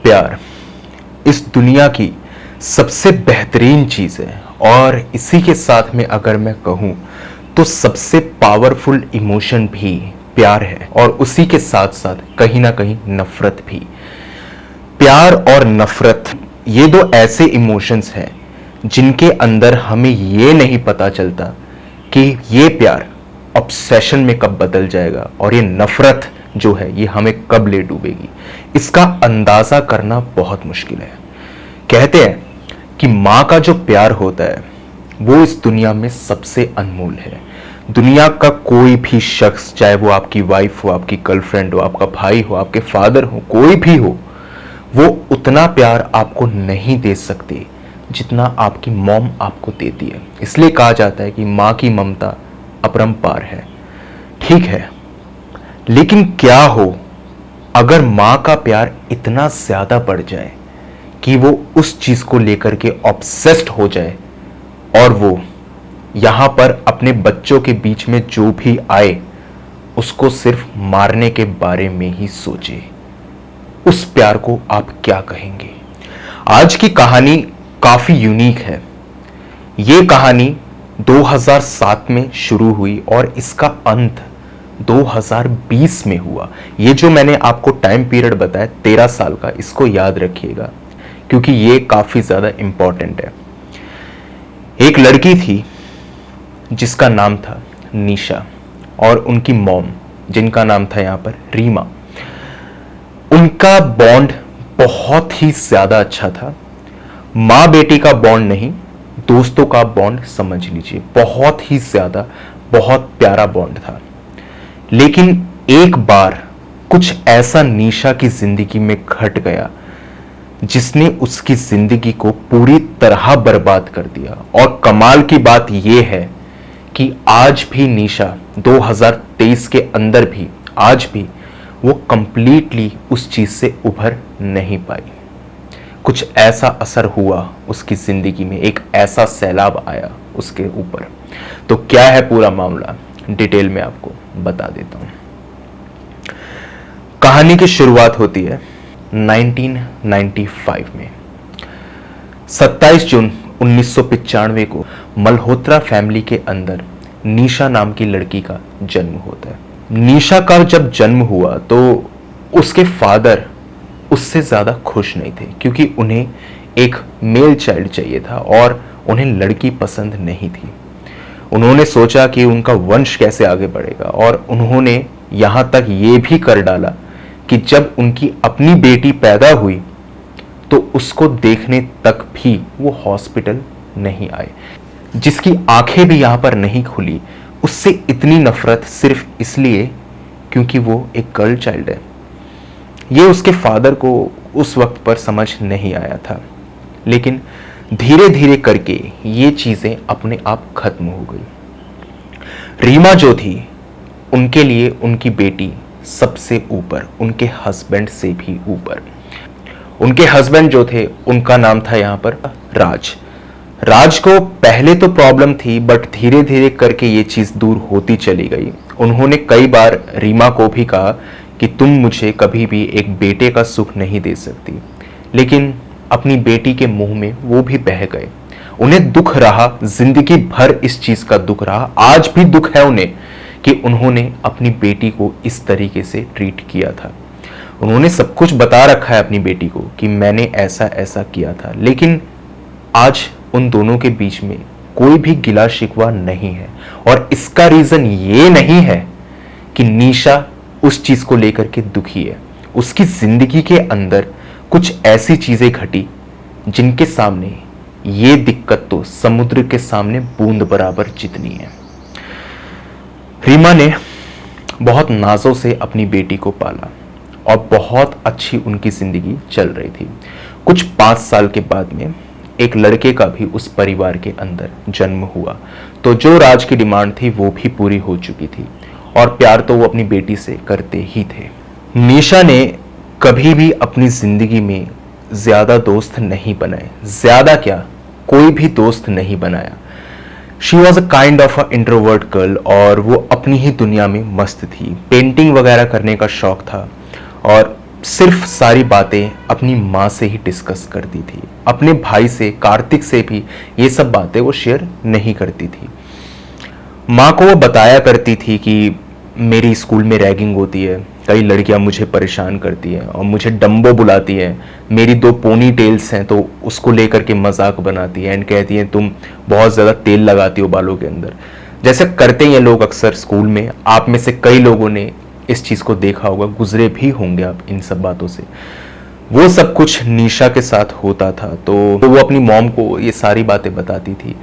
प्यार इस दुनिया की सबसे बेहतरीन चीज़ है और इसी के साथ में अगर मैं कहूँ तो सबसे पावरफुल इमोशन भी प्यार है और उसी के साथ साथ कहीं ना कहीं नफरत भी। प्यार और नफरत ये दो ऐसे इमोशंस हैं जिनके अंदर हमें ये नहीं पता चलता कि ये प्यार ऑब्सेशन में कब बदल जाएगा और ये नफरत जो है ये हमें कब ले डूबेगी। इसका अंदाजा करना बहुत मुश्किल है। कहते हैं कि माँ का जो प्यार होता है वो इस दुनिया में सबसे अनमोल है। दुनिया का कोई भी शख्स, चाहे वो आपकी वाइफ हो, आपकी गर्लफ्रेंड हो, आपका भाई हो, आपके फादर हो, कोई भी हो, वो उतना प्यार आपको नहीं दे सकते जितना आपकी मॉम आपको देती है। इसलिए कहा जाता है कि माँ की ममता अपरंपार है। ठीक है, लेकिन क्या हो अगर माँ का प्यार इतना ज्यादा बढ़ जाए कि वो उस चीज को लेकर के ऑब्सेस्ड हो जाए और वो यहां पर अपने बच्चों के बीच में जो भी आए उसको सिर्फ मारने के बारे में ही सोचे। उस प्यार को आप क्या कहेंगे? आज की कहानी काफी यूनिक है। ये कहानी 2007 में शुरू हुई और इसका अंत 2020 में हुआ। ये जो मैंने आपको टाइम पीरियड बताया 13 साल का, इसको याद रखिएगा क्योंकि ये काफी ज्यादा इंपॉर्टेंट है। एक लड़की थी जिसका नाम था निशा और उनकी मॉम जिनका नाम था यहां पर रीमा। उनका बॉन्ड बहुत ही ज्यादा अच्छा था। माँ बेटी का बॉन्ड नहीं, दोस्तों का बॉन्ड समझ लीजिए। बहुत ही ज्यादा, बहुत प्यारा बॉन्ड था। लेकिन एक बार कुछ ऐसा निशा की जिंदगी में घट गया जिसने उसकी जिंदगी को पूरी तरह बर्बाद कर दिया। और कमाल की बात यह है कि आज भी निशा 2023 के अंदर भी आज भी वो कंप्लीटली उस चीज से उभर नहीं पाई। कुछ ऐसा असर हुआ उसकी जिंदगी में, एक ऐसा सैलाब आया उसके ऊपर। तो क्या है पूरा मामला, डिटेल में आपको बता देता हूं। कहानी की शुरुआत होती है 1995 में। 27 जून 1995 को मल्होत्रा फैमिली के अंदर निशा नाम की लड़की का जन्म होता है। निशा का जब जन्म हुआ तो उसके फादर उससे ज्यादा खुश नहीं थे क्योंकि उन्हें एक मेल चाइल्ड चाहिए था और उन्हें लड़की पसंद नहीं थी। उन्होंने सोचा कि उनका वंश कैसे आगे बढ़ेगा और उन्होंने यहां तक ये भी कर डाला कि जब उनकी अपनी बेटी पैदा हुई तो उसको देखने तक भी वो हॉस्पिटल नहीं आए। जिसकी आंखें भी यहां पर नहीं खुली, उससे इतनी नफरत सिर्फ इसलिए क्योंकि वो एक गर्ल चाइल्ड है। ये उसके फादर को उस वक्त पर समझ नहीं आया था। लेकिन धीरे धीरे करके ये चीजें अपने आप खत्म हो गई। रीमा जो थी उनके लिए उनकी बेटी सबसे ऊपर, उनके हस्बैंड से भी ऊपर। उनके हस्बैंड जो थे उनका नाम था यहां पर राज। राज को पहले तो प्रॉब्लम थी बट धीरे धीरे करके ये चीज दूर होती चली गई। उन्होंने कई बार रीमा को भी कहा कि तुम मुझे कभी भी एक बेटे का सुख नहीं दे सकती, लेकिन अपनी बेटी के मुंह में वो भी बह गए। उन्हें दुख रहा, जिंदगी भर इस चीज का दुख रहा। आज भी दुख है उन्हें कि उन्होंने अपनी बेटी को इस तरीके से ट्रीट किया था। उन्होंने सब कुछ बता रखा है अपनी बेटी को कि मैंने ऐसा ऐसा किया था, लेकिन आज उन दोनों के बीच में कोई भी गिला शिकवा नहीं है। और इसका रीजन ये नहीं है कि निशा उस चीज को लेकर के दुखी है। उसकी जिंदगी के अंदर कुछ ऐसी चीजें घटी जिनके सामने ये दिक्कत तो समुद्र के सामने बूंद बराबर जितनी है। रीमा ने बहुत नाजों से अपनी बेटी को पाला और बहुत अच्छी उनकी जिंदगी चल रही थी। कुछ 5 साल के बाद में एक लड़के का भी उस परिवार के अंदर जन्म हुआ। तो जो राज की डिमांड थी वो भी पूरी हो चुकी थी और प्यार तो वो अपनी बेटी से करते ही थे। निशा ने कभी भी अपनी जिंदगी में ज्यादा दोस्त नहीं बनाए। ज्यादा क्या, कोई भी दोस्त नहीं बनाया। She was a kind of a introvert girl और वो अपनी ही दुनिया में मस्त थी। पेंटिंग वगैरह करने का शौक था और सिर्फ सारी बातें अपनी माँ से ही डिस्कस करती थी। अपने भाई से, कार्तिक से भी ये सब बातें वो शेयर नहीं करती थी। माँ को वो बताया करती थी कि मेरी स्कूल में रैगिंग होती है, कई लड़कियां मुझे परेशान करती हैं और मुझे डम्बो बुलाती हैं, मेरी 2 पोनी टेल्स हैं तो उसको लेकर के मजाक बनाती है एंड कहती हैं तुम बहुत ज़्यादा तेल लगाती हो बालों के अंदर। जैसे करते हैं लोग अक्सर स्कूल में। आप में से कई लोगों ने इस चीज़ को देखा होगा, गुजरे भी होंगे आप इन सब बातों से। वो सब कुछ निशा के साथ होता था। तो वो अपनी मॉम को ये सारी बातें बताती थी।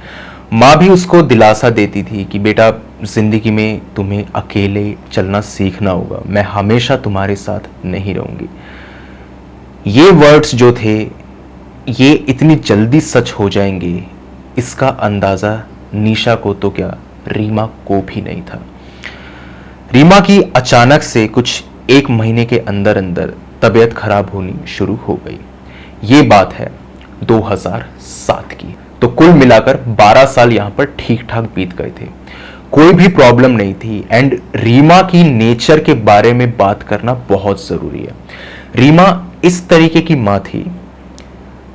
माँ भी उसको दिलासा देती थी कि बेटा जिंदगी में तुम्हें अकेले चलना सीखना होगा, मैं हमेशा तुम्हारे साथ नहीं रहूंगी। ये वर्ड्स जो थे ये इतनी जल्दी सच हो जाएंगे इसका अंदाजा निशा को तो क्या, रीमा को भी नहीं था। रीमा की अचानक से कुछ 1 महीने के अंदर अंदर तबीयत खराब होनी शुरू हो गई। ये बात है 2007 की। तो कुल मिलाकर 12 साल यहां पर ठीक ठाक बीत गए थे, कोई भी प्रॉब्लम नहीं थी। एंड रीमा की नेचर के बारे में बात करना बहुत जरूरी है। रीमा इस तरीके की मां थी,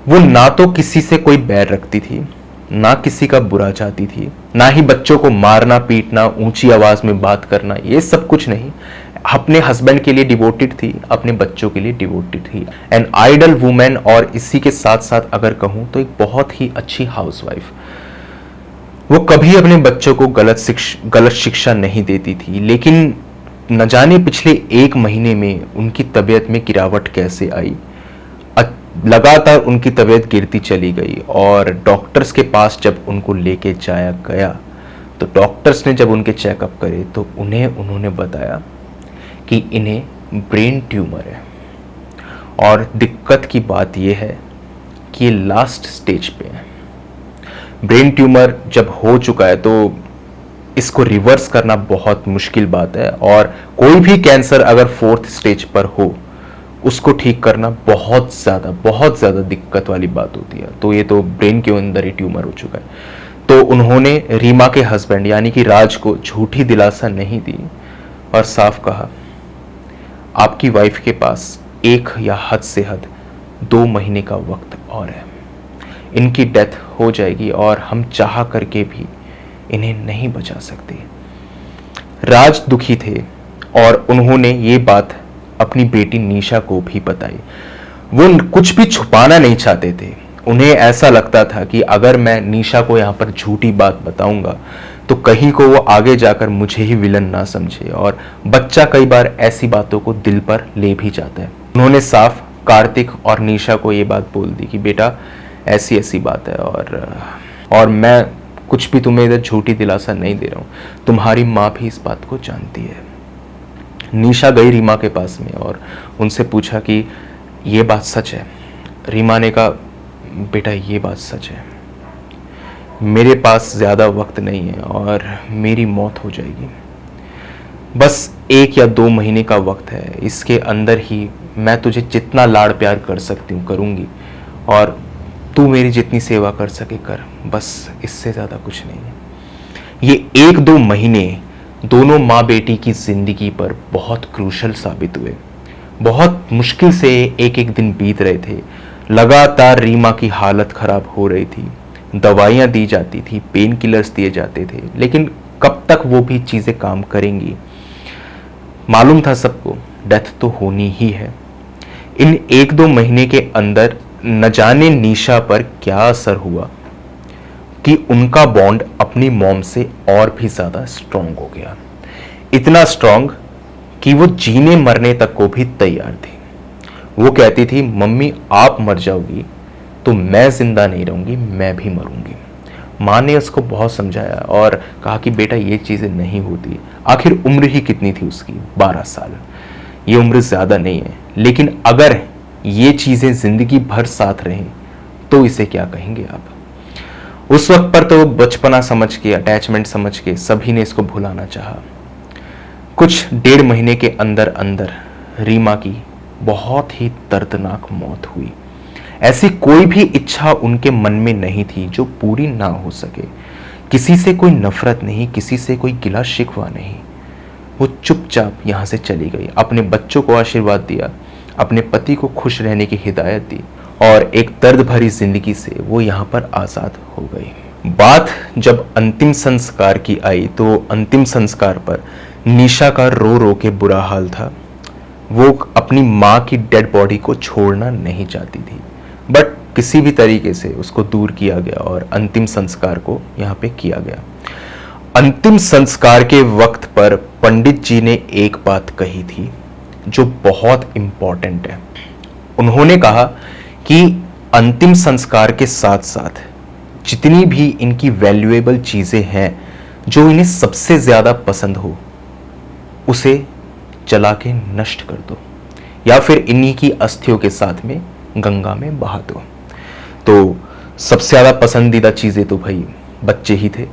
वो ना तो किसी से कोई बैर रखती थी, ना किसी का बुरा चाहती थी, ना ही बच्चों को मारना पीटना, ऊंची आवाज में बात करना, ये सब कुछ नहीं। अपने हस्बैंड के लिए डिवोटेड थी, अपने बच्चों के लिए डिवोटेड थी। एन आइडल वुमेन, और इसी के साथ साथ अगर कहूं तो एक बहुत ही अच्छी हाउसवाइफ। वो कभी अपने बच्चों को गलत शिक्षा नहीं देती थी। लेकिन न जाने पिछले 1 महीने में उनकी तबीयत में गिरावट कैसे आई। लगातार उनकी तबीयत गिरती चली गई और डॉक्टर्स के पास जब उनको लेके जाया गया तो डॉक्टर्स ने जब उनके चेकअप करे तो उन्होंने बताया कि इन्हें ब्रेन ट्यूमर है। और दिक्कत की बात यह है कि ये लास्ट स्टेज पे है। ब्रेन ट्यूमर जब हो चुका है तो इसको रिवर्स करना बहुत मुश्किल बात है, और कोई भी कैंसर अगर 4th स्टेज पर हो उसको ठीक करना बहुत ज़्यादा दिक्कत वाली बात होती है। तो ये तो ब्रेन के अंदर ही ट्यूमर हो चुका है। तो उन्होंने रीमा के हस्बैंड यानी कि राज को झूठी दिलासा नहीं दी और साफ कहा आपकी वाइफ के पास 1 या हद से हद 2 महीने का वक्त और है, इनकी डेथ हो जाएगी और हम चाह करके भी इन्हें नहीं बचा सकते। राज दुखी थे और उन्होंने ये बात अपनी बेटी निशा को भी बताई। वो कुछ भी छुपाना नहीं चाहते थे। उन्हें ऐसा लगता था कि अगर मैं निशा को यहाँ पर झूठी बात बताऊंगा तो कहीं को वो आगे जाकर मुझे ही विलन ना समझे, और बच्चा कई बार ऐसी बातों को दिल पर ले भी जाता है। उन्होंने साफ कार्तिक और निशा को ये बात बोल दी कि बेटा ऐसी ऐसी बात है, और मैं कुछ भी तुम्हें इधर झूठी दिलासा नहीं दे रहा हूँ, तुम्हारी माँ भी इस बात को जानती है। निशा गई रीमा के पास में और उनसे पूछा कि ये बात सच है। रीमा ने कहा बेटा ये बात सच है, मेरे पास ज़्यादा वक्त नहीं है और मेरी मौत हो जाएगी। बस 1 या 2 महीने का वक्त है, इसके अंदर ही मैं तुझे जितना लाड़ प्यार कर सकती हूँ करूँगी, और तू मेरी जितनी सेवा कर सके कर, बस इससे ज़्यादा कुछ नहीं है। ये 1-2 महीने दोनों माँ बेटी की जिंदगी पर बहुत क्रूशल साबित हुए। बहुत मुश्किल से एक एक दिन बीत रहे थे। लगातार रीमा की हालत खराब हो रही थी, दवाइयाँ दी जाती थी, पेन किलर्स दिए जाते थे, लेकिन कब तक वो भी चीज़ें काम करेंगी। मालूम था सबको डेथ तो होनी ही है। इन 1-2 महीने के अंदर न जाने निशा पर क्या असर हुआ कि उनका बॉन्ड अपनी मॉम से और भी ज़्यादा स्ट्रॉन्ग हो गया। इतना स्ट्रॉन्ग कि वो जीने मरने तक को भी तैयार थी। वो कहती थी मम्मी आप मर जाओगी तो मैं जिंदा नहीं रहूँगी, मैं भी मरूंगी। माँ ने उसको बहुत समझाया और कहा कि बेटा ये चीज़ें नहीं होती। आखिर उम्र ही कितनी थी उसकी, 12 साल। ये उम्र ज़्यादा नहीं है, लेकिन अगर ये चीज़ें ज़िंदगी भर साथ रहें तो इसे क्या कहेंगे आप। उस वक्त पर तो बचपना समझ के, अटैचमेंट समझ के सभी ने इसको भुलाना चाहा। कुछ 1.5 महीने के अंदर अंदर रीमा की बहुत ही दर्दनाक मौत हुई। ऐसी कोई भी इच्छा उनके मन में नहीं थी जो पूरी ना हो सके। किसी से कोई नफरत नहीं, किसी से कोई गिला शिकवा नहीं। वो चुपचाप यहाँ से चली गई, अपने बच्चों को आशीर्वाद दिया, अपने पति को खुश रहने की हिदायत दी और एक दर्द भरी जिंदगी से वो यहाँ पर आज़ाद हो गई। बात जब अंतिम संस्कार की आई तो अंतिम संस्कार पर निशा का रो रो के बुरा हाल था। वो अपनी माँ की डेड बॉडी को छोड़ना नहीं चाहती थी, बट किसी भी तरीके से उसको दूर किया गया और अंतिम संस्कार को यहाँ पे किया गया। अंतिम संस्कार के वक्त पर पंडित जी ने एक बात कही थी जो बहुत इंपॉर्टेंट है। उन्होंने कहा कि अंतिम संस्कार के साथ साथ जितनी भी इनकी वैल्यूएबल चीज़ें हैं जो इन्हें सबसे ज़्यादा पसंद हो उसे जला के नष्ट कर दो या फिर इन्हीं की अस्थियों के साथ में गंगा में बहा दो। तो सबसे ज़्यादा पसंदीदा चीज़ें तो भाई बच्चे ही थे।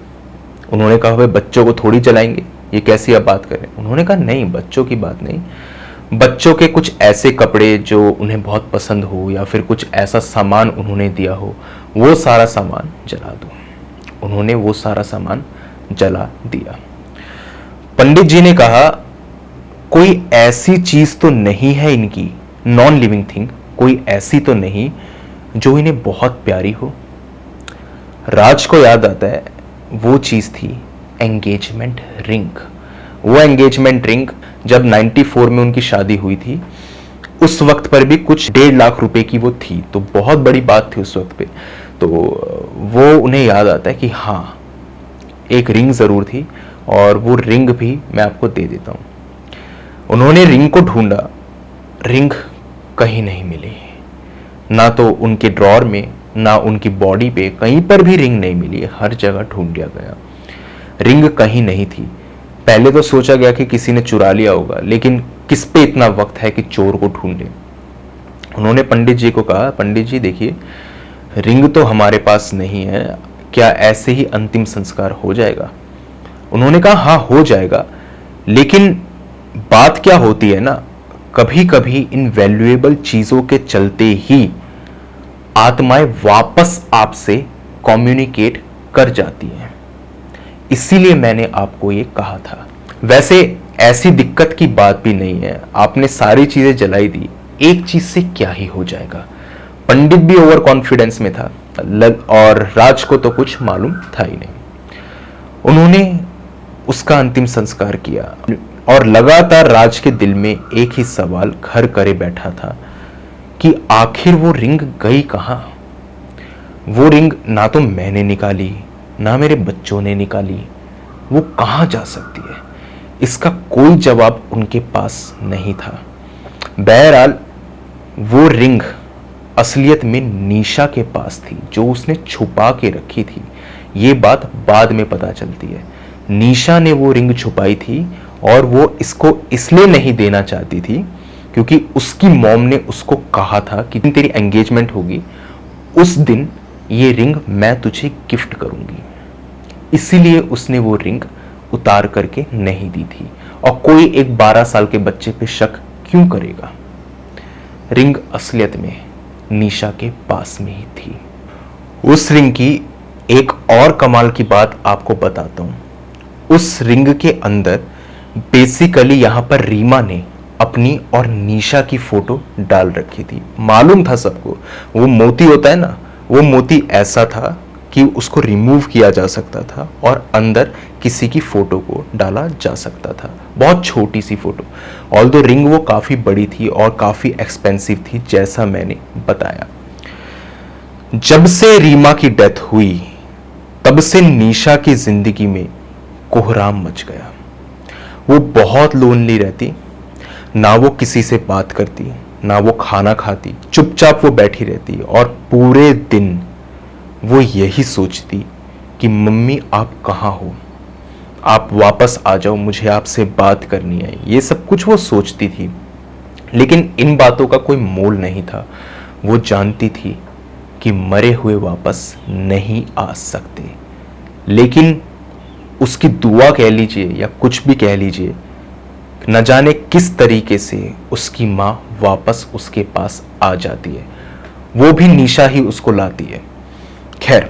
उन्होंने कहा भाई बच्चों को थोड़ी जलाएंगे, ये कैसी आप बात करें। उन्होंने कहा नहीं, बच्चों की बात नहीं, बच्चों के कुछ ऐसे कपड़े जो उन्हें बहुत पसंद हो या फिर कुछ ऐसा सामान उन्होंने दिया हो वो सारा सामान जला दो। उन्होंने वो सारा सामान जला दिया। पंडित जी ने कहा कोई ऐसी चीज तो नहीं है इनकी, नॉन लिविंग थिंग, कोई ऐसी तो नहीं जो इन्हें बहुत प्यारी हो। राज को याद आता है वो चीज थी एंगेजमेंट रिंग। वो एंगेजमेंट रिंग जब 94 में उनकी शादी हुई थी उस वक्त पर भी कुछ 1.5 लाख रुपए की वो थी, तो बहुत बड़ी बात थी उस वक्त पे। तो वो उन्हें याद आता है कि हाँ एक रिंग जरूर थी और वो रिंग भी मैं आपको दे देता हूँ। उन्होंने रिंग को ढूंढा, रिंग कहीं नहीं मिली, ना तो उनके ड्रॉर में ना उनकी बॉडी पे, कहीं पर भी रिंग नहीं मिली। हर जगह ढूंढ लिया गया, रिंग कहीं नहीं थी। पहले तो सोचा गया कि किसी ने चुरा लिया होगा, लेकिन किस पे इतना वक्त है कि चोर को ढूंढे। उन्होंने पंडित जी को कहा पंडित जी देखिए रिंग तो हमारे पास नहीं है, क्या ऐसे ही अंतिम संस्कार हो जाएगा। उन्होंने कहा हाँ हो जाएगा, लेकिन बात क्या होती है ना, कभी कभी इन वैल्यूएबल चीजों के चलते ही आत्माएं वापस आपसे कम्युनिकेट कर जाती हैं। इसीलिए मैंने आपको ये कहा था। वैसे ऐसी दिक्कत की बात भी नहीं है, आपने सारी चीजें जलाई दी, एक चीज से क्या ही हो जाएगा। पंडित भी ओवर कॉन्फिडेंस में था और राज को तो कुछ मालूम था ही नहीं। उन्होंने उसका अंतिम संस्कार किया और लगातार राज के दिल में एक ही सवाल घर करे बैठा था कि आखिर वो रिंग गई कहां। वो रिंग ना तो मैंने निकाली ना मेरे बच्चों ने निकाली, वो कहां जा सकती है। इसका कोई जवाब उनके पास नहीं था। बहरहाल वो रिंग असलियत में निशा के पास थी जो उसने छुपा के रखी थी। ये बात बाद में पता चलती है। निशा ने वो रिंग छुपाई थी और वो इसको इसलिए नहीं देना चाहती थी क्योंकि उसकी मॉम ने उसको कहा था कि तेरी एंगेजमेंट होगी उस दिन ये रिंग मैं तुझे गिफ्ट करूंगी। इसीलिए उसने वो रिंग उतार करके नहीं दी थी। और कोई एक 12 साल के बच्चे पे शक क्यों करेगा। रिंग असलियत में निशा के पास में ही थी। उस रिंग की एक और कमाल की बात आपको बताता हूं। उस रिंग के अंदर बेसिकली यहां पर रीमा ने अपनी और निशा की फोटो डाल रखी थी। मालूम था सबको वो मोती होता है ना, वो मोती ऐसा था कि उसको रिमूव किया जा सकता था और अंदर किसी की फोटो को डाला जा सकता था। बहुत छोटी सी फोटो, ऑल्दो रिंग वो काफी बड़ी थी और काफी एक्सपेंसिव थी जैसा मैंने बताया। जब से रीमा की डेथ हुई तब से निशा की जिंदगी में कोहराम मच गया। वो बहुत लोनली रहती, ना वो किसी से बात करती ना वो खाना खाती, चुपचाप वो बैठी रहती और पूरे दिन वो यही सोचती कि मम्मी आप कहाँ हो, आप वापस आ जाओ, मुझे आपसे बात करनी है। ये सब कुछ वो सोचती थी, लेकिन इन बातों का कोई मोल नहीं था। वो जानती थी कि मरे हुए वापस नहीं आ सकते, लेकिन उसकी दुआ कह लीजिए या कुछ भी कह लीजिए, न जाने किस तरीके से उसकी माँ वापस उसके पास आ जाती है। वो भी निशा ही उसको लाती है। खैर,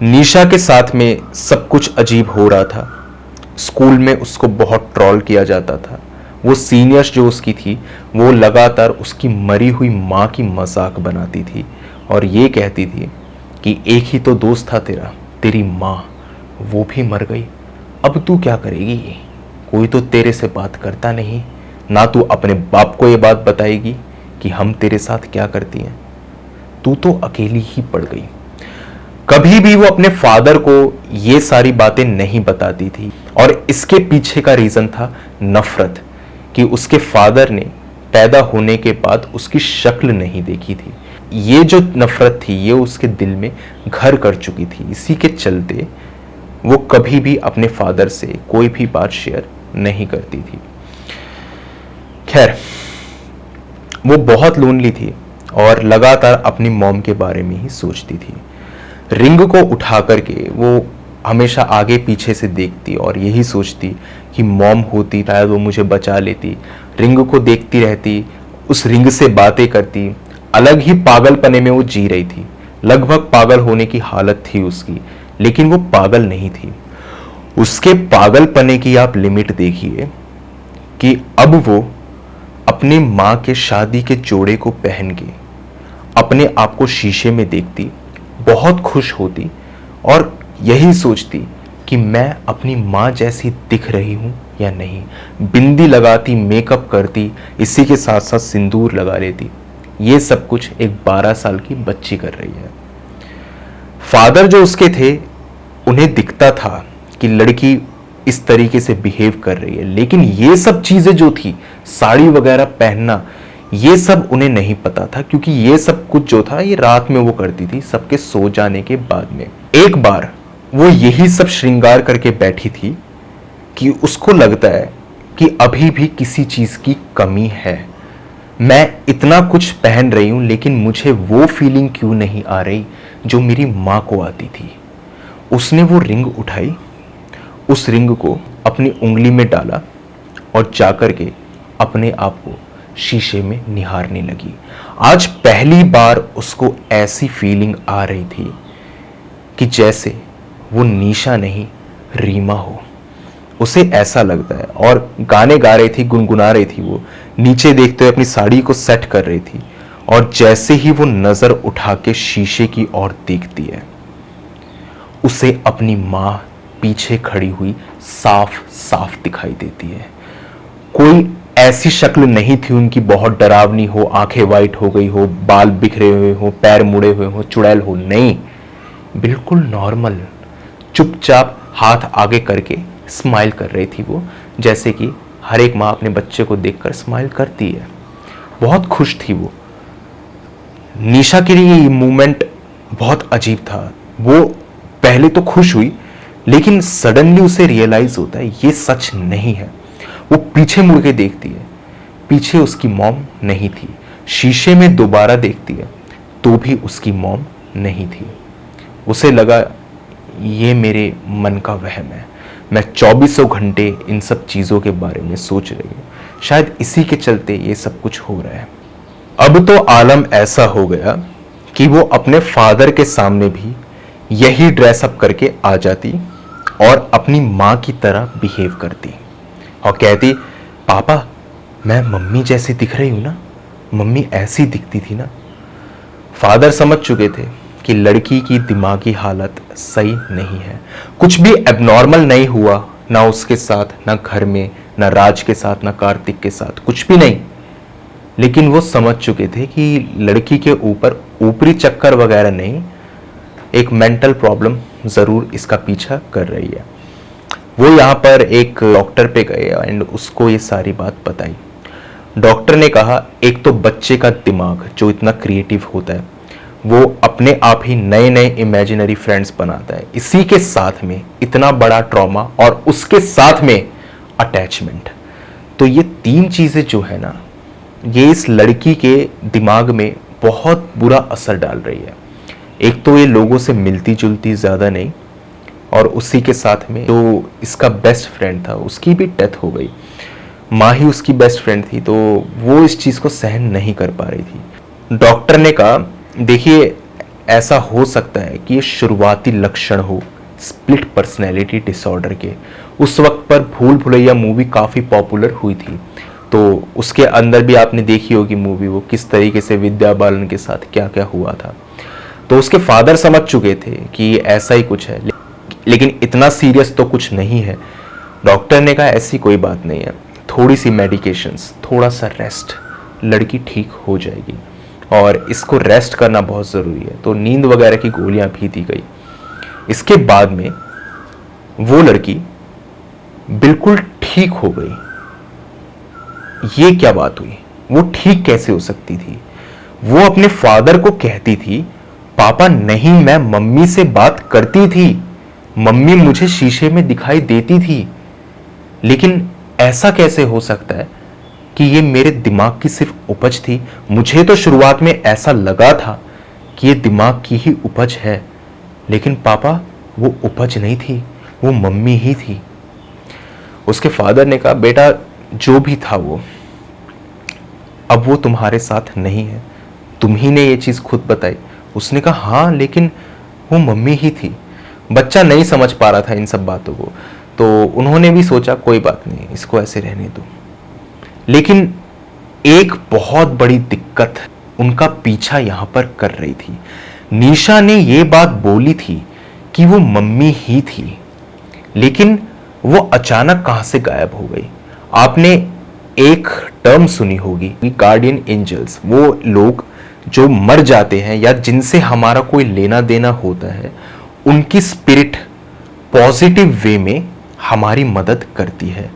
निशा के साथ में सब कुछ अजीब हो रहा था। स्कूल में उसको बहुत ट्रोल किया जाता था। वो सीनियर्स जो उसकी थी वो लगातार उसकी मरी हुई माँ की मजाक बनाती थी और ये कहती थी कि एक ही तो दोस्त था तेरा, तेरी माँ, वो भी मर गई, अब तू क्या करेगी? कोई तो तेरे से बात करता नहीं, ना तू अपने बाप को ये बात बताएगी कि हम तेरे साथ क्या करती हैं, तू तो अकेली ही पड़ गई। कभी भी वो अपने फादर को ये सारी बातें नहीं बताती थी और इसके पीछे का रीजन था नफरत, कि उसके फादर ने पैदा होने के बाद उसकी शक्ल नहीं देखी थी। ये जो नफरत थी ये उसके दिल में घर कर चुकी थी। इसी के चलते वो कभी भी अपने फादर से कोई भी बात शेयर नहीं करती थी। खैर, वो बहुत लोनली थी और लगातार अपनी मॉम के बारे में ही सोचती थी। रिंग को उठा करके वो हमेशा आगे पीछे से देखती और यही सोचती कि मॉम होती शायद वो मुझे बचा लेती। रिंग को देखती रहती, उस रिंग से बातें करती। अलग ही पागलपने में वो जी रही थी, लगभग पागल होने की हालत थी उसकी, लेकिन वो पागल नहीं थी। उसके पागलपने की आप लिमिट देखिए कि अब वो अपनी माँ के शादी के जोड़े को पहन के अपने आप को शीशे में देखती, बहुत खुश होती और यही सोचती कि मैं अपनी माँ जैसी दिख रही हूँ या नहीं। बिंदी लगाती, मेकअप करती, इसी के साथ साथ सिंदूर लगा लेती। ये सब कुछ एक 12 साल की बच्ची कर रही है। फादर जो उसके थे उन्हें दिखता था कि लड़की इस तरीके से बिहेव कर रही है, लेकिन ये सब चीजें जो थी, साड़ी वगैरह पहनना, ये सब उन्हें नहीं पता था, क्योंकि ये सब कुछ जो था ये रात में वो करती थी सबके सो जाने के बाद में। एक बार वो यही सब श्रृंगार करके बैठी थी कि उसको लगता है कि अभी भी किसी चीज की कमी है। मैं इतना कुछ पहन रही हूं लेकिन मुझे वो फीलिंग क्यों नहीं आ रही जो मेरी माँ को आती थी। उसने वो रिंग उठाई, उस रिंग को अपनी उंगली में डाला और जाकर के अपने आप को शीशे में निहारने लगी। आज पहली बार उसको ऐसी फीलिंग आ रही थी कि जैसे वो निशा नहीं रीमा हो। उसे ऐसा लगता है और गाने गा रही थी, गुनगुना रही थी। वो नीचे देखते हुए अपनी साड़ी को सेट कर रही थी और जैसे ही वो नजर उठा के शीशे की ओर देखती है, उसे अपनी माँ पीछे खड़ी हुई साफ साफ दिखाई देती है। कोई ऐसी शक्ल नहीं थी उनकी बहुत डरावनी हो, आंखें वाइट हो गई हो, बाल बिखरे हुए हो, पैर मुड़े हुए हो, चुड़ैल हो, नहीं, बिल्कुल नॉर्मल, चुपचाप हाथ आगे करके स्माइल कर रही थी वो, जैसे कि हर एक माँ अपने बच्चे को देखकर स्माइल करती है। बहुत खुश थी वो। निशा के लिए ये मूवमेंट बहुत अजीब था। वो पहले तो खुश हुई, लेकिन सडनली उसे रियलाइज होता है ये सच नहीं है। वो पीछे मुड़ के देखती है, पीछे उसकी मॉम नहीं थी। शीशे में दोबारा देखती है तो भी उसकी मॉम नहीं थी। उसे लगा ये मेरे मन का वहम है, मैं 24 घंटे इन सब चीज़ों के बारे में सोच रही हूँ, शायद इसी के चलते ये सब कुछ हो रहा है। अब तो आलम ऐसा हो गया कि वो अपने फादर के सामने भी यही ड्रेसअप करके आ जाती और अपनी माँ की तरह बिहेव करती और कहती, पापा मैं मम्मी जैसी दिख रही हूँ ना, मम्मी ऐसी दिखती थी ना। फादर समझ चुके थे कि लड़की की दिमागी हालत सही नहीं है। कुछ भी एबनॉर्मल नहीं हुआ, ना उसके साथ, ना घर में, ना राज के साथ, ना कार्तिक के साथ, कुछ भी नहीं। लेकिन वो समझ चुके थे कि लड़की के ऊपर ऊपरी चक्कर वगैरह नहीं, एक मेंटल प्रॉब्लम ज़रूर इसका पीछा कर रही है। वो यहाँ पर एक डॉक्टर पे गए एंड उसको ये सारी बात बताई। डॉक्टर ने कहा एक तो बच्चे का दिमाग जो इतना क्रिएटिव होता है वो अपने आप ही नए नए इमेजिनरी फ्रेंड्स बनाता है, इसी के साथ में इतना बड़ा ट्रॉमा और उसके साथ में अटैचमेंट, तो ये तीन चीज़ें जो है ना, ये इस लड़की के दिमाग में बहुत बुरा असर डाल रही है। एक तो ये लोगों से मिलती जुलती ज़्यादा नहीं, और उसी के साथ में जो इसका बेस्ट फ्रेंड था उसकी भी डेथ हो गई। माँ ही उसकी बेस्ट फ्रेंड थी, तो वो इस चीज़ को सहन नहीं कर पा रही थी। डॉक्टर ने कहा देखिए ऐसा हो सकता है कि ये शुरुआती लक्षण हो स्प्लिट पर्सनैलिटी डिसऑर्डर के। उस वक्त पर भूल भुलैया मूवी काफ़ी पॉपुलर हुई थी, तो उसके अंदर भी आपने देखी होगी मूवी, वो किस तरीके से विद्या बालन के साथ क्या क्या हुआ था। तो उसके फादर समझ चुके थे कि ऐसा ही कुछ है, लेकिन इतना सीरियस तो कुछ नहीं है। डॉक्टर ने कहा ऐसी कोई बात नहीं है, थोड़ी सी मेडिकेशंस, थोड़ा सा रेस्ट, लड़की ठीक हो जाएगी और इसको रेस्ट करना बहुत ज़रूरी है। तो नींद वगैरह की गोलियां भी दी गई। इसके बाद में वो लड़की बिल्कुल ठीक हो गई। ये क्या बात हुई? वो ठीक कैसे हो सकती थी? वो अपने फादर को कहती थी, पापा नहीं, मैं मम्मी से बात करती थी, मम्मी मुझे शीशे में दिखाई देती थी। लेकिन ऐसा कैसे हो सकता है कि ये मेरे दिमाग की सिर्फ उपज थी? मुझे तो शुरुआत में ऐसा लगा था कि ये दिमाग की ही उपज है, लेकिन पापा वो उपज नहीं थी, वो मम्मी ही थी। उसके फादर ने कहा, बेटा जो भी था वो अब वो तुम्हारे साथ नहीं है, तुम ही ने ये चीज खुद बताई। उसने कहा हाँ, लेकिन वो मम्मी ही थी। बच्चा नहीं समझ पा रहा था इन सब बातों को, तो उन्होंने भी सोचा कोई बात नहीं, इसको ऐसे रहने दो। लेकिन एक बहुत बड़ी दिक्कत उनका पीछा यहां पर कर रही थी। निशा ने ये बात बोली थी कि वो मम्मी ही थी, लेकिन वो अचानक कहां से गायब हो गई। आपने एक टर्म सुनी होगी, गार्डियन एंजल्स। वो लोग जो मर जाते हैं या जिनसे हमारा कोई लेना देना होता है, उनकी स्पिरिट पॉजिटिव वे में हमारी मदद करती है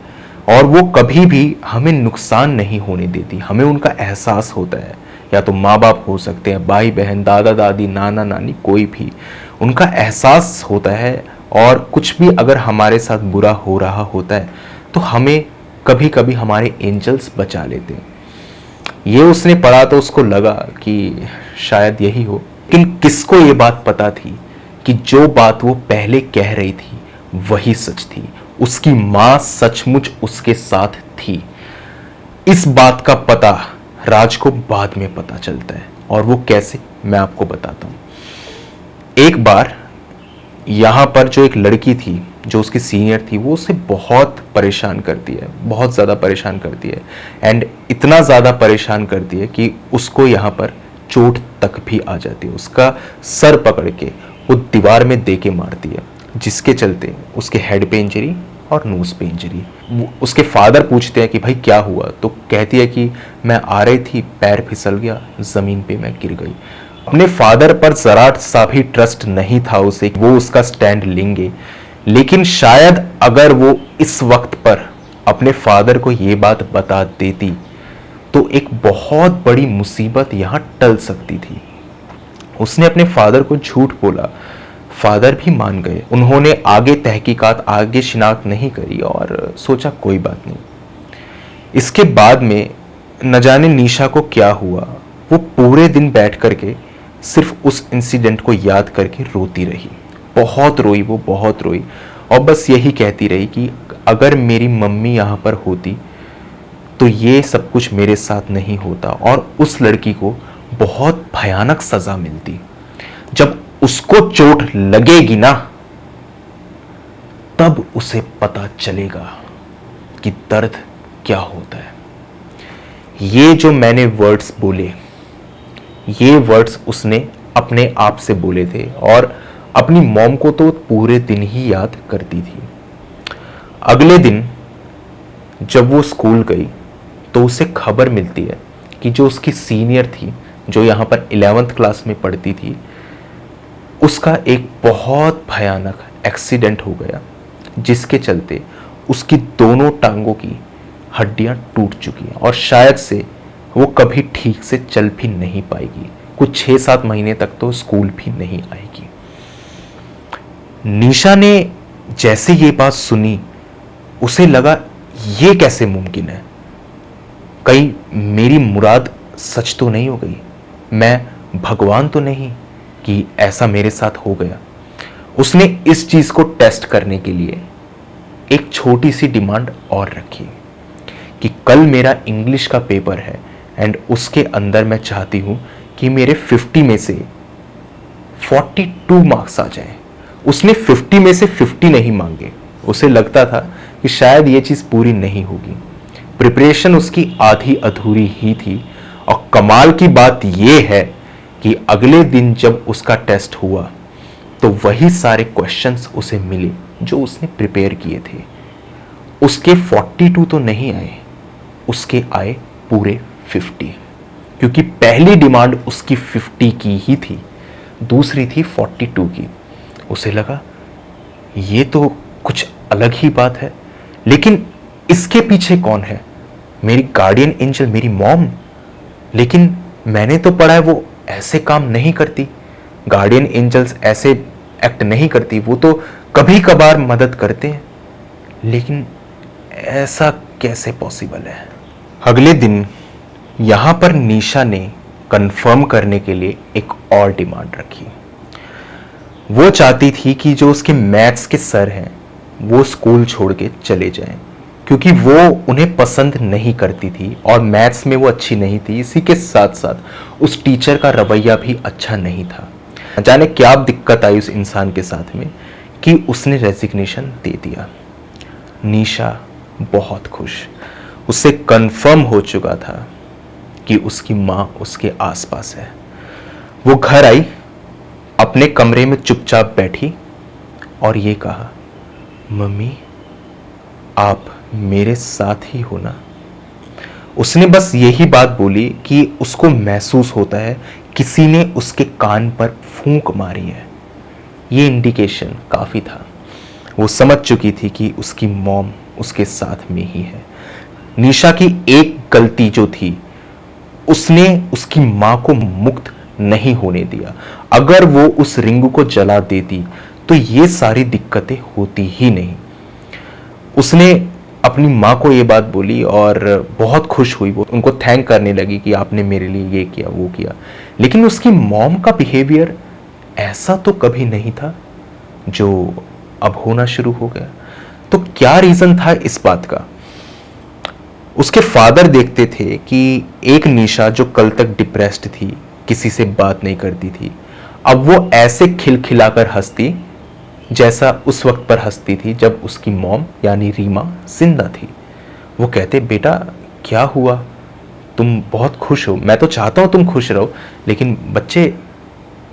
और वो कभी भी हमें नुकसान नहीं होने देती। हमें उनका एहसास होता है, या तो माँ बाप हो सकते हैं, भाई बहन, दादा दादी, नाना नानी, कोई भी, उनका एहसास होता है। और कुछ भी अगर हमारे साथ बुरा हो रहा होता है तो हमें कभी कभी हमारे एंजल्स बचा लेते हैं। ये उसने पढ़ा तो उसको लगा कि शायद यही हो। लेकिन किसको ये बात पता थी कि जो बात वो पहले कह रही थी वही सच थी? उसकी मां सचमुच उसके साथ थी। इस बात का पता राज को बाद में पता चलता है, और वो कैसे, मैं आपको बताता हूं। एक बार यहां पर जो एक लड़की थी जो उसकी सीनियर थी, वो उसे बहुत परेशान करती है, बहुत ज़्यादा परेशान करती है। एंड इतना ज़्यादा परेशान करती है कि उसको यहाँ पर चोट तक भी आ जाती है। उसका सर पकड़ के वो दीवार में दे के मारती है, जिसके चलते उसके हेड पे इंजरी और नोज पे इंजरी। उसके फादर पूछते हैं कि भाई क्या हुआ, तो कहती है कि मैं आ रही थी, पैर फिसल गया, ज़मीन पे मैं गिर गई। अपने फादर पर जरा सा भी ट्रस्ट नहीं था उसे, वो उसका स्टैंड लेंगे। लेकिन शायद अगर वो इस वक्त पर अपने फादर को ये बात बता देती तो एक बहुत बड़ी मुसीबत यहां टल सकती थी। उसने अपने फादर को झूठ बोला, फादर भी मान गए। उन्होंने आगे तहकीकात, आगे शिनाख्त नहीं करी और सोचा कोई बात नहीं। इसके बाद में न जाने निशा को क्या हुआ, वो पूरे दिन बैठ करके सिर्फ उस इंसिडेंट को याद करके रोती रही। बहुत रोई, वो बहुत रोई, और बस यही कहती रही कि अगर मेरी मम्मी यहाँ पर होती तो ये सब कुछ मेरे साथ नहीं होता और उस लड़की को बहुत भयानक सजा मिलती। जब उसको चोट लगेगी ना, तब उसे पता चलेगा कि दर्द क्या होता है। ये जो मैंने वर्ड्स बोले, ये वर्ड्स उसने अपने आप से बोले थे, और अपनी मॉम को तो पूरे दिन ही याद करती थी। अगले दिन जब वो स्कूल गई तो उसे खबर मिलती है कि जो उसकी सीनियर थी, जो यहाँ पर 11th क्लास में पढ़ती थी, उसका एक बहुत भयानक एक्सीडेंट हो गया, जिसके चलते उसकी दोनों टांगों की हड्डियां टूट चुकी हैं और शायद से वो कभी ठीक से चल भी नहीं पाएगी। कुछ 6-7 महीने तक तो स्कूल भी नहीं आएगी। निशा ने जैसे ये बात सुनी, उसे लगा ये कैसे मुमकिन है, कहीं मेरी मुराद सच तो नहीं हो गई, मैं भगवान तो नहीं कि ऐसा मेरे साथ हो गया। उसने इस चीज को टेस्ट करने के लिए एक छोटी सी डिमांड और रखी कि कल मेरा इंग्लिश का पेपर है एंड उसके अंदर मैं चाहती हूं कि मेरे 50 में से 42 मार्क्स आ जाएं। उसने 50 में से 50 नहीं मांगे, उसे लगता था कि शायद ये चीज पूरी नहीं होगी। प्रिपरेशन उसकी आधी अधूरी ही थी। और कमाल की बात यह है कि अगले दिन जब उसका टेस्ट हुआ तो वही सारे क्वेश्चंस उसे मिले जो उसने प्रिपेयर किए थे। उसके 42 तो नहीं आए, उसके आए पूरे 50, क्योंकि पहली डिमांड उसकी 50 की ही थी, दूसरी थी 42 की। उसे लगा ये तो कुछ अलग ही बात है, लेकिन इसके पीछे कौन है? मेरी गार्डियन एंजल, मेरी मॉम। लेकिन मैंने तो पढ़ा है वो ऐसे काम नहीं करती, गार्डियन एंजल्स ऐसे एक्ट नहीं करती, वो तो कभी कभार मदद करते हैं। लेकिन ऐसा कैसे पॉसिबल है? अगले दिन यहां पर निशा ने कंफर्म करने के लिए एक और डिमांड रखी। वो चाहती थी कि जो उसके मैथ्स के सर हैं वो स्कूल छोड़ के चले जाएं, क्योंकि वो उन्हें पसंद नहीं करती थी और मैथ्स में वो अच्छी नहीं थी। इसी के साथ साथ उस टीचर का रवैया भी अच्छा नहीं था। जाने क्या दिक्कत आई उस इंसान के साथ में कि उसने रेजिग्नेशन दे दिया। निशा बहुत खुश, उससे कंफर्म हो चुका था कि उसकी माँ उसके आसपास है। वो घर आई, अपने कमरे में चुपचाप बैठी और ये कहा, मम्मी आप मेरे साथ ही हो ना? उसने बस यही बात बोली कि उसको महसूस होता है किसी ने उसके कान पर फूंक मारी है। ये इंडिकेशन काफी था। वो समझ चुकी थी कि उसकी मॉम उसके साथ में ही है। निशा की एक गलती जो थी, उसने उसकी मां को मुक्त नहीं होने दिया। अगर वो उस रिंग को जला देती तो ये सारी दिक्कतें होती ही नहीं। उसने अपनी माँ को ये बात बोली और बहुत खुश हुई। वो उनको थैंक करने लगी कि आपने मेरे लिए ये किया वो किया। लेकिन उसकी मॉम का बिहेवियर ऐसा तो कभी नहीं था जो अब होना शुरू हो गया। तो क्या रीजन था इस बात का? उसके फादर देखते थे कि एक निशा जो कल तक डिप्रेस्ड थी, किसी से बात नहीं करती थी, अब वो ऐसे खिलखिलाकर हंसती जैसा उस वक्त पर हंसती थी जब उसकी मॉम यानी रीमा जिंदा थी। वो कहते, बेटा क्या हुआ, तुम बहुत खुश हो, मैं तो चाहता हूं तुम खुश रहो, लेकिन बच्चे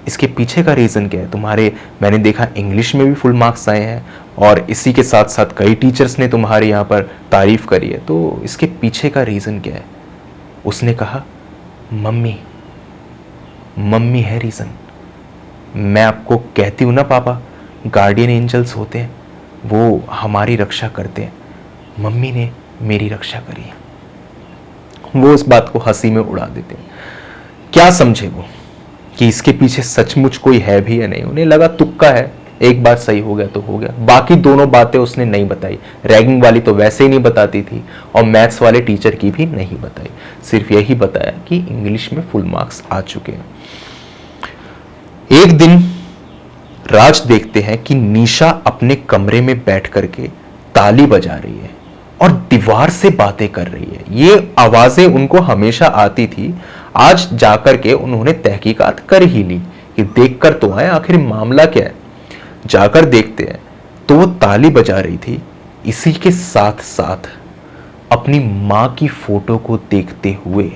इसके पीछे का रीज़न क्या है? तुम्हारे, मैंने देखा इंग्लिश में भी फुल मार्क्स आए हैं और इसी के साथ साथ कई टीचर्स ने तुम्हारे यहाँ पर तारीफ करी है, तो इसके पीछे का रीज़न क्या है? उसने कहा, मम्मी, मम्मी है रीज़न। मैं आपको कहती हूँ ना पापा, गार्डियन एंजल्स होते हैं, वो हमारी रक्षा करते हैं। मम्मी ने मेरी रक्षा करी। वो उस बात को हंसी में उड़ा देते हैं। क्या समझे वो कि इसके पीछे सचमुच कोई है भी या नहीं? उन्हें लगा तुक्का है, एक बार सही हो गया तो हो गया। बाकी दोनों बातें उसने नहीं बताई। रैगिंग वाली तो वैसे ही नहीं बताती थी और मैथ्स वाले टीचर की भी नहीं बताई। सिर्फ यही बताया कि इंग्लिश में फुल मार्क्स आ चुके हैं। एक दिन राज देखते हैं कि निशा अपने कमरे में बैठ करके ताली बजा रही है और दीवार से बातें कर रही है। ये आवाजें उनको हमेशा आती थी, आज जाकर के उन्होंने तहकीकात कर ही ली कि देखकर तो आए आखिर मामला क्या है। जाकर देखते हैं तो वो ताली बजा रही थी, इसी के साथ साथ अपनी मां की फोटो को देखते हुए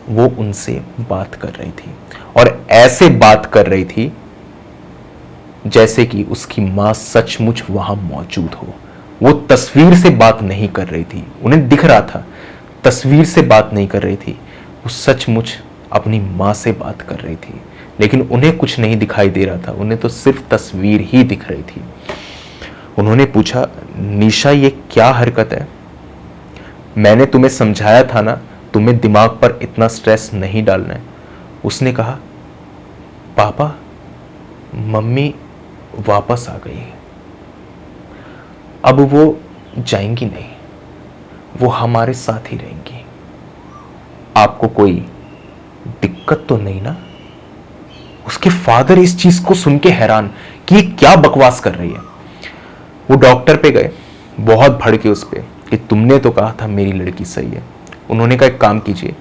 वो उनसे बात कर रही थी और ऐसे बात कर रही थी जैसे कि उसकी मां सचमुच वहां मौजूद हो। वो तस्वीर से बात नहीं कर रही थी, उन्हें दिख रहा था, तस्वीर से बात नहीं कर रही थी, वो सचमुच अपनी मां से बात कर रही थी। लेकिन उन्हें कुछ नहीं दिखाई दे रहा था, उन्हें तो सिर्फ तस्वीर ही दिख रही थी। उन्होंने पूछा, निशा ये क्या हरकत है? मैंने तुम्हें समझाया था ना, तुम्हें दिमाग पर इतना स्ट्रेस नहीं डालना है। उसने कहा, पापा मम्मी वापस आ गई, अब वो जाएंगी नहीं, वो हमारे साथ ही रहेंगी। आपको कोई दिक्कत तो नहीं ना? उसके फादर इस चीज को सुन के हैरान कि ये क्या बकवास कर रही है। वो डॉक्टर पे गए, बहुत भड़के उस पे कि तुमने तो कहा था मेरी लड़की सही है। उन्होंने कहा, एक काम कीजिए,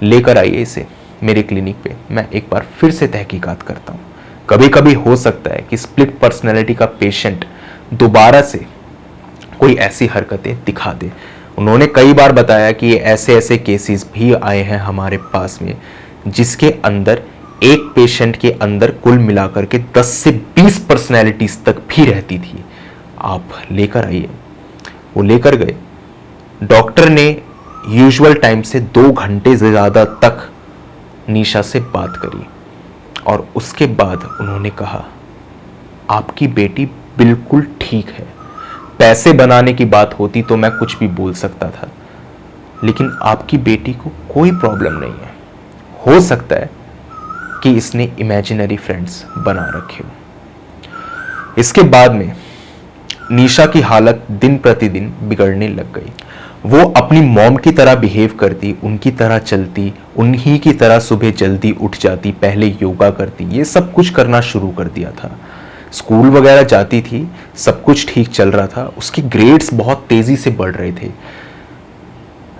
लेकर आइए इसे मेरे क्लिनिक पे, मैं एक बार फिर से तहकीकात करता हूँ। कभी कभी हो सकता है कि स्प्लिट पर्सनैलिटी का पेशेंट दोबारा से कोई ऐसी हरकतें दिखा दे। उन्होंने कई बार बताया कि ऐसे ऐसे केसेस भी आए हैं हमारे पास में जिसके अंदर एक पेशेंट के अंदर कुल मिलाकर के 10 से 20 पर्सनैलिटीज तक भी रहती थी, आप लेकर आइए। वो लेकर गए। डॉक्टर ने यूजुअल टाइम से 2 घंटे से ज़्यादा तक निशा से बात करी और उसके बाद उन्होंने कहा आपकी बेटी बिल्कुल ठीक है। पैसे बनाने की बात होती तो मैं कुछ भी बोल सकता था, लेकिन आपकी बेटी को कोई प्रॉब्लम नहीं है। हो सकता है कि इसने इमेजिनरी फ्रेंड्स बना रखे हो। इसके बाद में निशा की हालत दिन प्रतिदिन बिगड़ने लग गई। वो अपनी मॉम की तरह बिहेव करती, उनकी तरह चलती, उन्हीं की तरह सुबह जल्दी उठ जाती, पहले योगा करती, ये सब कुछ करना शुरू कर दिया था। स्कूल वगैरह जाती थी, सब कुछ ठीक चल रहा था, उसके ग्रेड्स बहुत तेजी से बढ़ रहे थे।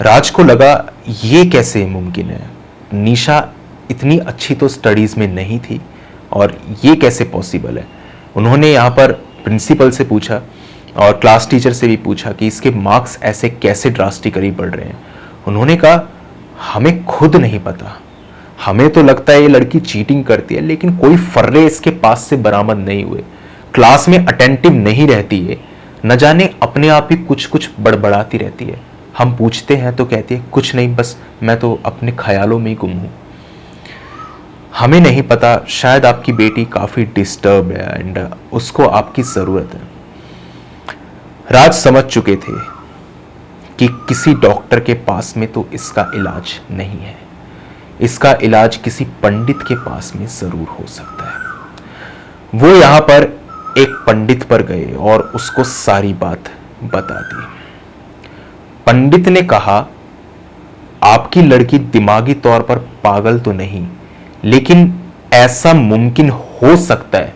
राज को लगा ये कैसे मुमकिन है, निशा इतनी अच्छी तो स्टडीज में नहीं थी और ये कैसे पॉसिबल है। उन्होंने यहाँ पर प्रिंसिपल से पूछा और क्लास टीचर से भी पूछा कि इसके मार्क्स ऐसे कैसे ड्रास्टिकली बढ़ रहे हैं। उन्होंने कहा हमें खुद नहीं पता, हमें तो लगता है ये लड़की चीटिंग करती है, लेकिन कोई फर्रे इसके पास से बरामद नहीं हुए। क्लास में अटेंटिव नहीं रहती है, न जाने अपने आप ही कुछ कुछ बड़बड़ाती रहती है। हम पूछते हैं तो कहती है कुछ नहीं, बस मैं तो अपने ख्यालों में ही गुम हूं। हमें नहीं पता, शायद आपकी बेटी काफी डिस्टर्ब है एंड उसको आपकी जरूरत है। राज समझ चुके थे कि किसी डॉक्टर के पास में तो इसका इलाज नहीं है, इसका इलाज किसी पंडित के पास में जरूर हो सकता है। वो यहां पर एक पंडित पर गए और उसको सारी बात बता दी। पंडित ने कहा आपकी लड़की दिमागी तौर पर पागल तो नहीं, लेकिन ऐसा मुमकिन हो सकता है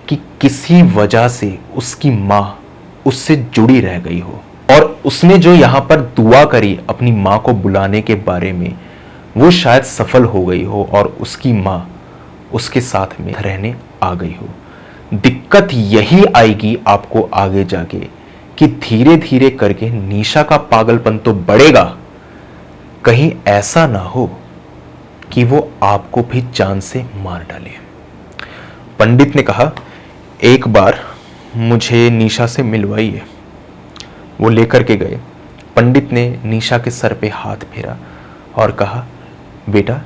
कि किसी वजह से उसकी मां उससे जुड़ी रह गई हो और उसने जो यहां पर दुआ करी अपनी मां को बुलाने के बारे में, वो शायद सफल हो गई हो और उसकी मां उसके साथ में रहने आ गई हो। दिक्कत यही आएगी आपको आगे जाके कि धीरे धीरे करके निशा का पागलपन तो बढ़ेगा, कहीं ऐसा ना हो कि वो आपको भी जान से मार डाले। पंडित ने कहा एक बार मुझे निशा से मिलवाइए। वो लेकर के गए। पंडित ने निशा के सर पे हाथ फेरा और कहा बेटा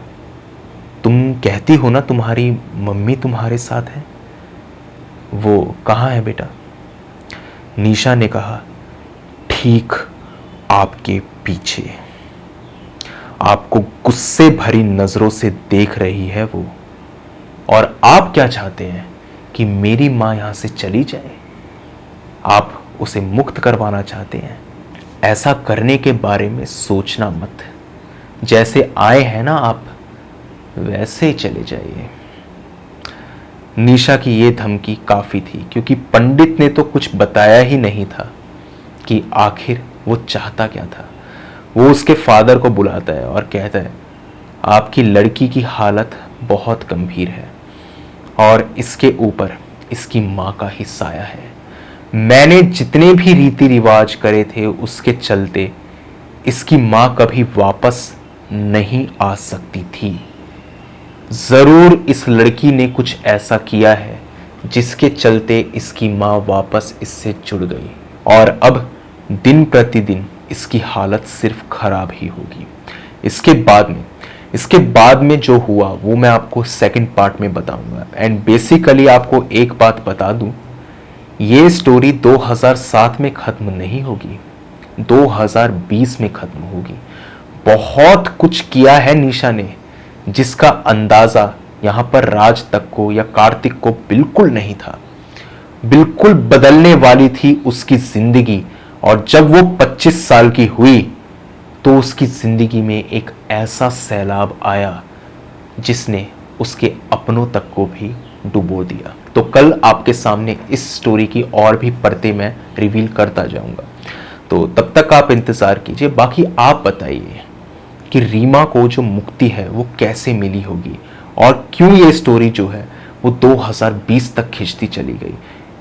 तुम कहती हो ना तुम्हारी मम्मी तुम्हारे साथ है, वो कहाँ है बेटा? निशा ने कहा ठीक आपके पीछे, आपको गुस्से भरी नजरों से देख रही है वो। और आप क्या चाहते हैं कि मेरी मां यहां से चली जाए? आप उसे मुक्त करवाना चाहते हैं? ऐसा करने के बारे में सोचना मत, जैसे आए हैं ना आप वैसे ही चले जाइए। निशा की ये धमकी काफी थी, क्योंकि पंडित ने तो कुछ बताया ही नहीं था कि आखिर वो चाहता क्या था। वो उसके फादर को बुलाता है और कहता है आपकी लड़की की हालत बहुत गंभीर है और इसके ऊपर इसकी मां का ही साया है। मैंने जितने भी रीति रिवाज करे थे उसके चलते इसकी मां कभी वापस नहीं आ सकती थी। जरूर इस लड़की ने कुछ ऐसा किया है जिसके चलते इसकी मां वापस इससे जुड़ गई और अब दिन प्रतिदिन इसकी हालत सिर्फ खराब ही होगी। इसके बाद में जो हुआ वो मैं आपको सेकंड पार्ट में बताऊंगा। एंड बेसिकली आपको एक बात बता दूं, ये स्टोरी 2007 में खत्म नहीं होगी, 2020 में खत्म होगी। बहुत कुछ किया है निशा ने जिसका अंदाजा यहां पर राज तक को या कार्तिक को बिल्कुल नहीं था। बिल्कुल बदलने वाली थी उसकी जिंदगी, और जब वो 25 साल की हुई तो उसकी जिंदगी में एक ऐसा सैलाब आया जिसने उसके अपनों तक को भी डुबो दिया। तो कल आपके सामने इस स्टोरी की और भी परतें मैं रिवील करता जाऊंगा, तो तब तक आप इंतजार कीजिए। बाकी आप बताइए कि रीमा को जो मुक्ति है वो कैसे मिली होगी और क्यों ये स्टोरी जो है वो 2020 तक खिंचती चली गई।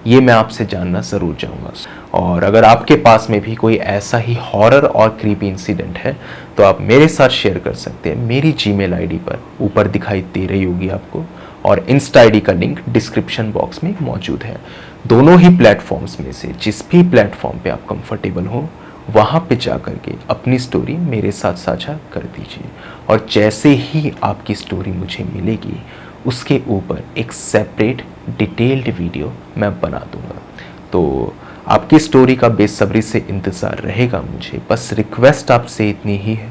ये मैं आपसे जानना ज़रूर चाहूँगा। और अगर आपके पास में भी कोई ऐसा ही हॉरर और क्रीपी इंसिडेंट है तो आप मेरे साथ शेयर कर सकते हैं मेरी जीमेल आईडी पर, ऊपर दिखाई दे रही होगी आपको, और इंस्टा आईडी का लिंक डिस्क्रिप्शन बॉक्स में मौजूद है। दोनों ही प्लेटफॉर्म्स में से जिस भी प्लेटफॉर्म पे आप कंफर्टेबल हो वहाँ पे जा कर के अपनी स्टोरी मेरे साथ साझा कर दीजिए, और जैसे ही आपकी स्टोरी मुझे मिलेगी उसके ऊपर एक सेपरेट डिटेल्ड वीडियो मैं बना दूंगा। तो आपकी स्टोरी का बेसब्री से इंतज़ार रहेगा मुझे। बस रिक्वेस्ट आपसे इतनी ही है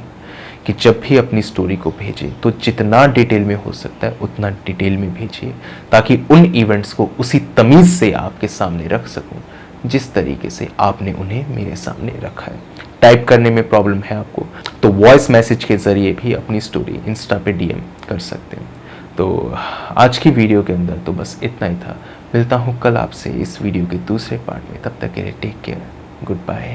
कि जब भी अपनी स्टोरी को भेजें तो जितना डिटेल में हो सकता है उतना डिटेल में भेजिए, ताकि उन इवेंट्स को उसी तमीज़ से आपके सामने रख सकूं जिस तरीके से आपने उन्हें मेरे सामने रखा है। टाइप करने में प्रॉब्लम है आपको तो वॉइस मैसेज के ज़रिए भी अपनी स्टोरी इंस्टा पे डीएम कर सकते हैं। तो आज की वीडियो के अंदर तो बस इतना ही था। मिलता हूँ कल आपसे इस वीडियो के दूसरे पार्ट में। तब तक के लिए टेक केयर, गुड बाय।